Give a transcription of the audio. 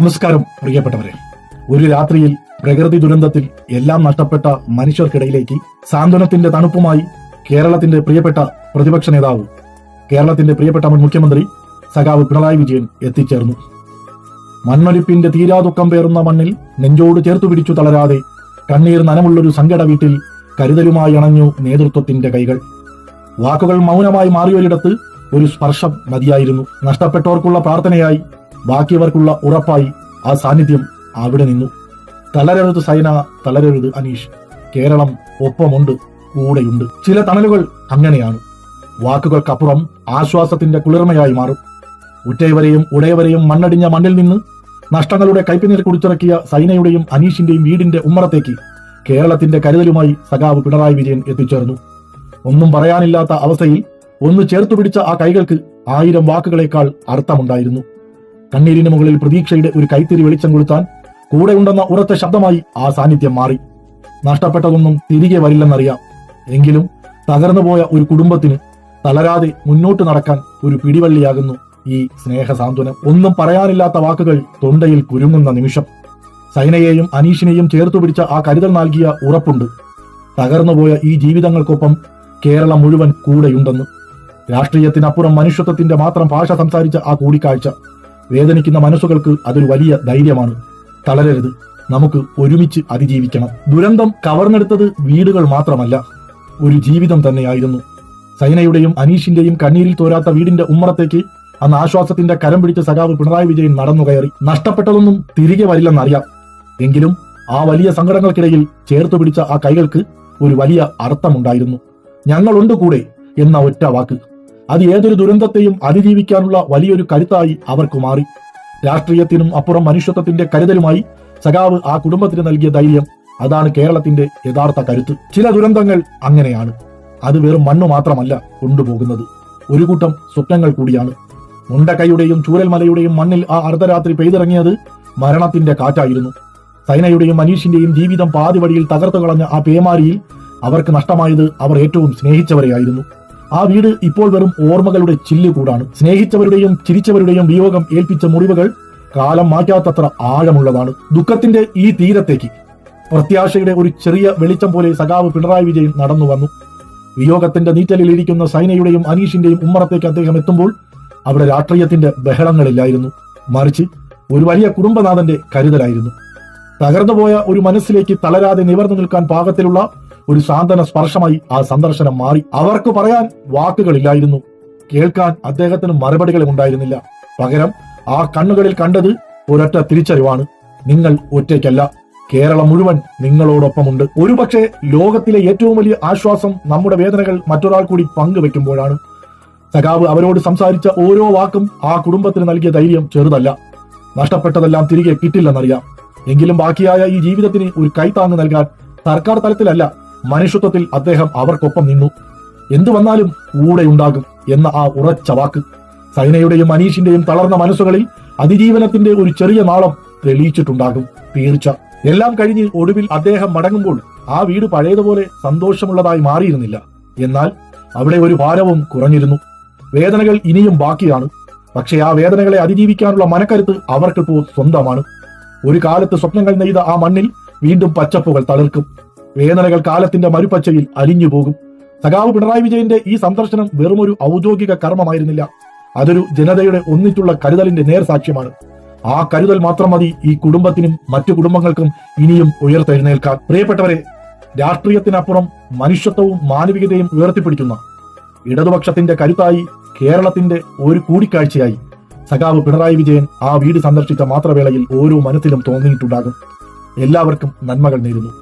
നമസ്കാരം പ്രിയപ്പെട്ടവരെ. ഒരു രാത്രിയിൽ പ്രകൃതി ദുരന്തത്തിൽ എല്ലാം നഷ്ടപ്പെട്ട മനുഷ്യർക്കിടയിലേക്ക് സാന്ത്വനത്തിന്റെ തണുപ്പുമായി കേരളത്തിന്റെ പ്രിയപ്പെട്ട പ്രതിപക്ഷ നേതാവ്, കേരളത്തിന്റെ പ്രിയപ്പെട്ട മുൻ മുഖ്യമന്ത്രി സഖാവ് പിണറായി വിജയൻ എത്തിച്ചേർന്നു. മണ്ണൊലിപ്പിന്റെ തീരാദുഃഖം പേറുന്ന മണ്ണിൽ നെഞ്ചോട് ചേർത്തു പിടിച്ചു തളരാതെ കണ്ണീർ നനമുള്ളൊരു സങ്കട വീട്ടിൽ കരുതലുമായി അണഞ്ഞു നേതൃത്വത്തിന്റെ കൈകൾ. വാക്കുകൾ മൗനമായി മാറിയൊരിടത്ത് ഒരു സ്പർശം മതിയായിരുന്നു. നഷ്ടപ്പെട്ടവർക്കുള്ള പ്രാർത്ഥനയായി, ബാക്കിയവർക്കുള്ള ഉറപ്പായി ആ സാന്നിധ്യം അവിടെ നിന്നു. തളരരുത് സൈന, തളരരുത് അനീഷ്, കേരളം ഒപ്പമുണ്ട്, കൂടെയുണ്ട്. ചില തണലുകൾ അങ്ങനെയാണ്, വാക്കുകൾക്കപ്പുറം ആശ്വാസത്തിന്റെ കുളിർമയായി മാറും. ഉറ്റയവരെയും ഉടയവരെയും മണ്ണടിഞ്ഞ മണ്ണിൽ നിന്ന് നഷ്ടങ്ങളുടെ കൈപ്പിനീർ കുടിച്ചിറക്കിയ സൈനയുടെയും അനീഷിന്റെയും വീടിന്റെ ഉമ്മറത്തേക്ക് കേരളത്തിന്റെ കരുതലുമായി സഖാവ് പിണറായി വിജയൻ എത്തിച്ചേർന്നു. ഒന്നും പറയാനില്ലാത്ത അവസ്ഥയിൽ ഒന്ന് ചേർത്തു പിടിച്ച ആ കൈകൾക്ക് 1000 വാക്കുകളേക്കാൾ അർത്ഥമുണ്ടായിരുന്നു. കണ്ണീരിന് മുകളിൽ പ്രതീക്ഷയുടെ ഒരു കൈത്തിരി വെളിച്ചം കൊളുത്താൻ കൂടെയുണ്ടെന്ന ഉറച്ച ശബ്ദമായി ആ സാന്നിധ്യം മാറി. നഷ്ടപ്പെട്ടതൊന്നും തിരികെ വരില്ലെന്നറിയാം, എങ്കിലും തകർന്നുപോയ ഒരു കുടുംബത്തിന് തളരാതെ മുന്നോട്ട് നടക്കാൻ ഒരു പിടിവള്ളിയാകുന്നു ഈ സ്നേഹ സാന്ത്വനം. ഒന്നും പറയാനില്ലാത്ത വാക്കുകൾ തൊണ്ടയിൽ കുരുങ്ങുന്ന നിമിഷം. സൈനയെയും അനീഷിനെയും ചേർത്തു പിടിച്ച ആ കരുതൽ നൽകിയ ഉറപ്പുണ്ട്, തകർന്നുപോയ ഈ ജീവിതങ്ങൾക്കൊപ്പം കേരളം മുഴുവൻ കൂടെയുണ്ടെന്ന്. രാഷ്ട്രീയത്തിനപ്പുറം മനുഷ്യത്വത്തിന്റെ മാത്രം ഭാഷ സംസാരിച്ച ആ കൂടിക്കാഴ്ച വേദനിക്കുന്ന മനസ്സുകൾക്ക് അതൊരു വലിയ ധൈര്യമാണ്. തളരരുത്, നമുക്ക് ഒരുമിച്ച് അതിജീവിക്കണം. ദുരന്തം കവർന്നെടുത്തത് വീടുകൾ മാത്രമല്ല, ഒരു ജീവിതം തന്നെയായിരുന്നു. സൈനയുടെയും അനീഷിന്റെയും കണ്ണീരിൽ തോരാത്ത വീടിന്റെ ഉമ്മറത്തേക്ക് അന്ന് ആശ്വാസത്തിന്റെ കരം പിടിച്ച സഖാവ് പിണറായി വിജയൻ നടന്നുകയറി. നഷ്ടപ്പെട്ടതൊന്നും തിരികെ വരില്ലെന്നറിയാം, എങ്കിലും ആ വലിയ സങ്കടങ്ങൾക്കിടയിൽ ചേർത്തു പിടിച്ച ആ കൈകൾക്ക് ഒരു വലിയ അർത്ഥമുണ്ടായിരുന്നു. ഞങ്ങളുണ്ട് കൂടെ എന്ന ഒറ്റ വാക്ക്, അത് ഏതൊരു ദുരന്തത്തെയും അതിജീവിക്കാനുള്ള വലിയൊരു കരുത്തായി അവർക്ക് മാറി. രാഷ്ട്രീയത്തിനും അപ്പുറം മനുഷ്യത്വത്തിന്റെ കരുതലുമായി സഖാവ് ആ കുടുംബത്തിന് നൽകിയ ധൈര്യം, അതാണ് കേരളത്തിന്റെ യഥാർത്ഥ കരുത്ത്. ചില ദുരന്തങ്ങൾ അങ്ങനെയാണ്, അത് വെറും മണ്ണു മാത്രമല്ല കൊണ്ടുപോകുന്നത്, ഒരു കൂട്ടം സ്വപ്നങ്ങൾ കൂടിയാണ്. മുണ്ടക്കൈയുടെയും ചൂരൽമലയുടെയും മണ്ണിൽ ആ അർദ്ധരാത്രി പെയ്തിറങ്ങിയത് മരണത്തിന്റെ കാറ്റായിരുന്നു. സൈനയുടെയും അനീഷിന്റെയും ജീവിതം പാതി വഴിയിൽ തകർത്തു കളഞ്ഞ ആ പേമാരിയിൽ അവർക്ക് നഷ്ടമായത് അവർ ഏറ്റവും സ്നേഹിച്ചവരെയായിരുന്നു. ആ വീട് ഇപ്പോൾ വെറും ഓർമ്മകളുടെ ചില്ലുകൂടാണ്. സ്നേഹിച്ചവരുടെയും ചിരിച്ചവരുടെയും വിയോഗം ഏൽപ്പിച്ച മുറിവുകൾ കാലം മാറ്റാത്തത്ര ആഴമുള്ളതാണ്. ദുഃഖത്തിന്റെ ഈ തീരത്തേക്ക് പ്രത്യാശയുടെ ഒരു ചെറിയ വെളിച്ചം പോലെ സഖാവ് പിണറായി വിജയൻ നടന്നു വന്നു. വിയോഗത്തിന്റെ നീറ്റലിൽ ഇരിക്കുന്ന സൈനയുടെയും അനീഷിന്റെയും ഉമ്മറത്തേക്ക് അദ്ദേഹം എത്തുമ്പോൾ അവിടെ രാഷ്ട്രീയത്തിന്റെ ബഹളങ്ങളില്ലായിരുന്നു, മറിച്ച് ഒരു വലിയ കുടുംബനാഥന്റെ കരുതലായിരുന്നു. തകർന്നുപോയ ഒരു മനസ്സിലേക്ക് തളരാതെ നിവർന്നു നിൽക്കാൻ പാകത്തിലുള്ള ഒരു സാന്ത്വന സ്പർശമായി ആ സന്ദർശനം മാറി. അവർക്ക് പറയാൻ വാക്കുകളില്ലായിരുന്നു, കേൾക്കാൻ അദ്ദേഹത്തിന് മറുപടികളും ഉണ്ടായിരുന്നില്ല. പകരം ആ കണ്ണുകളിൽ കണ്ടത് ഒരൊറ്റ തിരിച്ചറിവാണ്, നിങ്ങൾ ഒറ്റയ്ക്കല്ല, കേരളം മുഴുവൻ നിങ്ങളോടൊപ്പമുണ്ട്. ഒരുപക്ഷെ ലോകത്തിലെ ഏറ്റവും വലിയ ആശ്വാസം നമ്മുടെ വേദനകൾ മറ്റൊരാൾ കൂടി പങ്കുവെക്കുമ്പോഴാണ്. സഖാവ് അവരോട് സംസാരിച്ച ഓരോ വാക്കും ആ കുടുംബത്തിന് നൽകിയ ധൈര്യം ചെറുതല്ല. നഷ്ടപ്പെട്ടതെല്ലാം തിരികെ കിട്ടില്ലെന്നറിയാം, എങ്കിലും ബാക്കിയായ ഈ ജീവിതത്തിന് ഒരു കൈത്താങ്ങ് നൽകാൻ സർക്കാർ തലത്തിലല്ല, മനുഷ്യത്വത്തിൽ അദ്ദേഹം അവർക്കൊപ്പം നിന്നു. എന്തു വന്നാലും കൂടെയുണ്ടാകും എന്ന ആ ഉറച്ച വാക്ക് സൈനയുടെയും അനീഷിന്റെയും തളർന്ന മനസ്സുകളിൽ അതിജീവനത്തിന്റെ ഒരു ചെറിയ നാളം തെളിയിച്ചിട്ടുണ്ടാകും തീർച്ച. എല്ലാം കഴിഞ്ഞ് ഒടുവിൽ അദ്ദേഹം മടങ്ങുമ്പോൾ ആ വീട് പഴയതുപോലെ സന്തോഷമുള്ളതായി മാറിയിരുന്നില്ല, എന്നാൽ അവിടെ ഒരു ഭാരവും കുറഞ്ഞിരുന്നു. വേദനകൾ ഇനിയും ബാക്കിയാണ്, പക്ഷെ ആ വേദനകളെ അതിജീവിക്കാനുള്ള മനക്കരുത്ത് അവർക്കിപ്പോൾ സ്വന്തമാണ്. ഒരു കാലത്ത് സ്വപ്നങ്ങൾ നെയ്ത ആ മണ്ണിൽ വീണ്ടും പച്ചപ്പുകൾ തളിർക്കും. വേദനകൾ കാലത്തിന്റെ മരുപ്പച്ചയിൽ അലിഞ്ഞു പോകും. സഖാവ് പിണറായി വിജയന്റെ ഈ സന്ദർശനം വെറുമൊരു ഔദ്യോഗിക കർമ്മമായിരുന്നില്ല, അതൊരു ജനതയുടെ ഒന്നിച്ചുള്ള കരുതലിന്റെ നേർസാക്ഷ്യമാണ്. ആ കരുതൽ മാത്രം മതി ഈ കുടുംബത്തിനും മറ്റു കുടുംബങ്ങൾക്കും ഇനിയും ഉയർത്തെഴുന്നേൽക്കാൻ. പ്രിയപ്പെട്ടവരെ, രാഷ്ട്രീയത്തിനപ്പുറം മനുഷ്യത്വവും മാനവികതയും ഉയർത്തിപ്പിടിക്കുന്ന ഇടതുപക്ഷത്തിന്റെ കരുത്തായി, കേരളത്തിന്റെ ഒരു കൂടിക്കാഴ്ചയായി സഖാവ് പിണറായി വിജയൻ ആ വീട് സന്ദർശിച്ച മാത്രവേളയിൽ ഓരോ മനസ്സിലും തോന്നിയിട്ടുണ്ടാകും. എല്ലാവർക്കും നന്മകൾ നേരുന്നു.